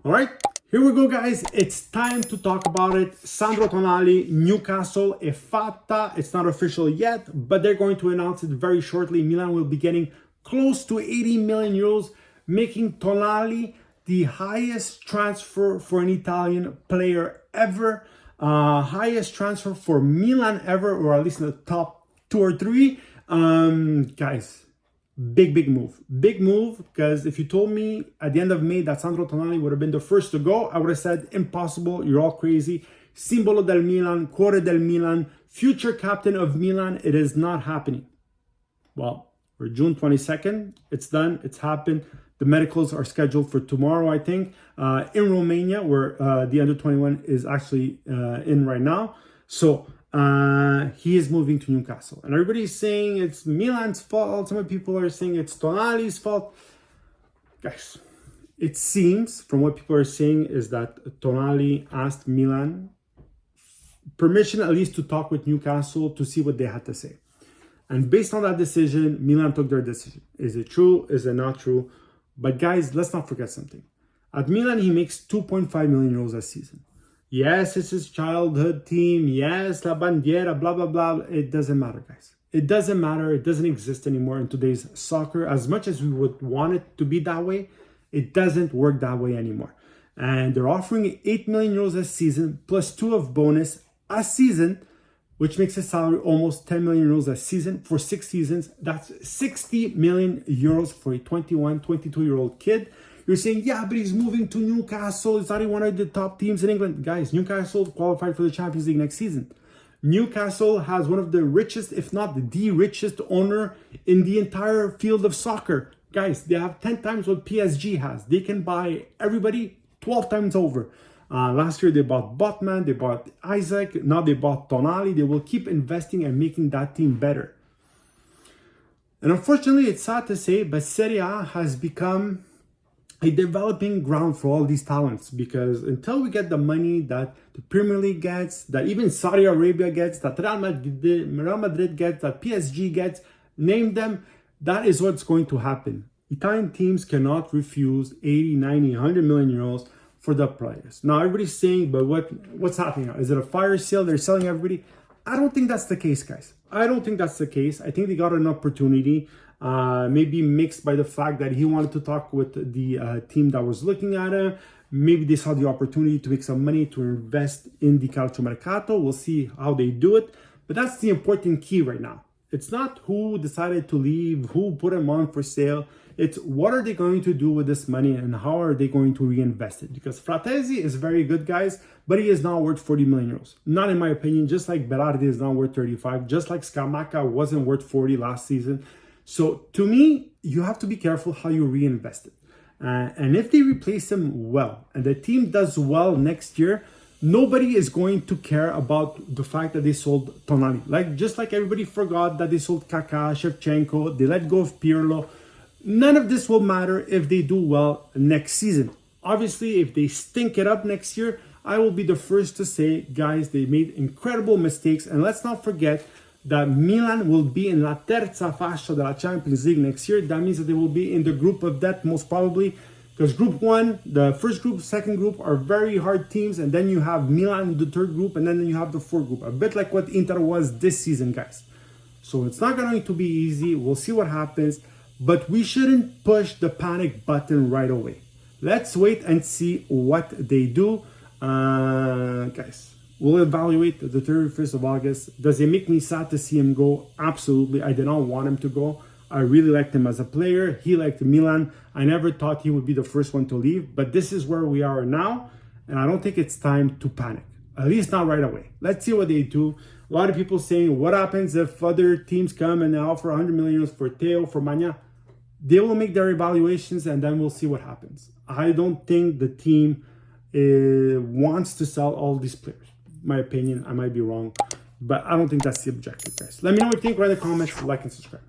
All right, here we go, guys. It's time to talk about it. Sandro Tonali, Newcastle, è fatta. It's not official yet, but they're going to announce it very shortly. Milan will be getting close to 80 million euros, making Tonali the highest transfer for an Italian player ever, highest transfer for Milan ever, or at least in the top 2 or 3. Guys, big move, because if you told me at the end of May that Sandro Tonali would have been the first to go, I would have said impossible, you're all crazy. Simbolo del Milan, cuore del Milan, future captain of Milan. It is not happening. Well, we're June 22nd, it's done, it's happened. The medicals are scheduled for tomorrow, I think, in Romania, where the under 21 is actually in right now. So he is moving to Newcastle, and everybody's saying it's Milan's fault. Some people are saying it's Tonali's fault. Guys, it seems from what people are saying is that Tonali asked Milan permission at least to talk with Newcastle to see what they had to say, and based on that decision, Milan took their decision. Is it true? Is it not true? But guys, let's not forget something. At Milan, he makes 2.5 million euros a season. Yes, it's his childhood team. Yes, la bandiera, blah, blah, blah. It doesn't matter, guys. It doesn't matter. It doesn't exist anymore in today's soccer. As much as we would want it to be that way, it doesn't work that way anymore. And they're offering 8 million euros a season, plus 2 of bonus a season, which makes his salary almost 10 million euros a season for 6 seasons. That's 60 million euros for a 21, 22-year-old kid. You're saying, yeah, but he's moving to Newcastle. It's not one of the top teams in England. Guys, Newcastle qualified for the Champions League next season. Newcastle has one of the richest, if not the richest owner in the entire field of soccer. Guys, they have 10 times what PSG has. They can buy everybody 12 times over. Last year, they bought Botman, they bought Isaac, now they bought Tonali. They will keep investing and making that team better. And unfortunately, it's sad to say, but Serie A has become a developing ground for all these talents, because until we get the money that the Premier League gets, that even Saudi Arabia gets, that Real Madrid gets, that PSG gets, name them, that is what's going to happen. Italian teams cannot refuse 80, 90, 100 million euros for the players. Now everybody's saying, but what's happening now? Is it a fire sale? They're selling everybody? I don't think that's the case, guys. I don't think that's the case. I think they got an opportunity, maybe mixed by the fact that he wanted to talk with the team that was looking at him. Maybe they saw the opportunity to make some money to invest in the Calciomercato. We'll see how they do it. But that's the important key right now. It's not who decided to leave, who put him on for sale. It's what are they going to do with this money and how are they going to reinvest it? Because Fratesi is very good, guys, but he is not worth 40 million euros. Not in my opinion, just like Berardi is not worth 35, just like Scamacca wasn't worth 40 last season. So to me, you have to be careful how you reinvest it. And if they replace him well and the team does well next year, nobody is going to care about the fact that they sold Tonali. Just like everybody forgot that they sold Kaká, Shevchenko, they let go of Pirlo. None of this will matter if they do well next season. Obviously, if they stink it up next year, I will be the first to say, guys, they made incredible mistakes. And let's not forget that Milan will be in la terza fascia della Champions League next year. That means that they will be in the group of death, most probably, because Group 1, the first group, second group are very hard teams. And then you have Milan in the third group, and then you have the fourth group. A bit like what Inter was this season, guys. So it's not going to be easy. We'll see what happens. But we shouldn't push the panic button right away. Let's wait and see what they do. Guys, we'll evaluate the 31st of August. Does it make me sad to see him go? Absolutely. I did not want him to go. I really liked him as a player. He liked Milan. I never thought he would be the first one to leave. But this is where we are now. And I don't think it's time to panic. At least not right away. Let's see what they do. A lot of people saying, what happens if other teams come and they offer 100 million for Theo, for Magna? They will make their evaluations and then we'll see what happens. I don't think the team wants to sell all these players. My opinion, I might be wrong, but I don't think that's the objective, guys. Let me know what you think, write in the comments, like and subscribe.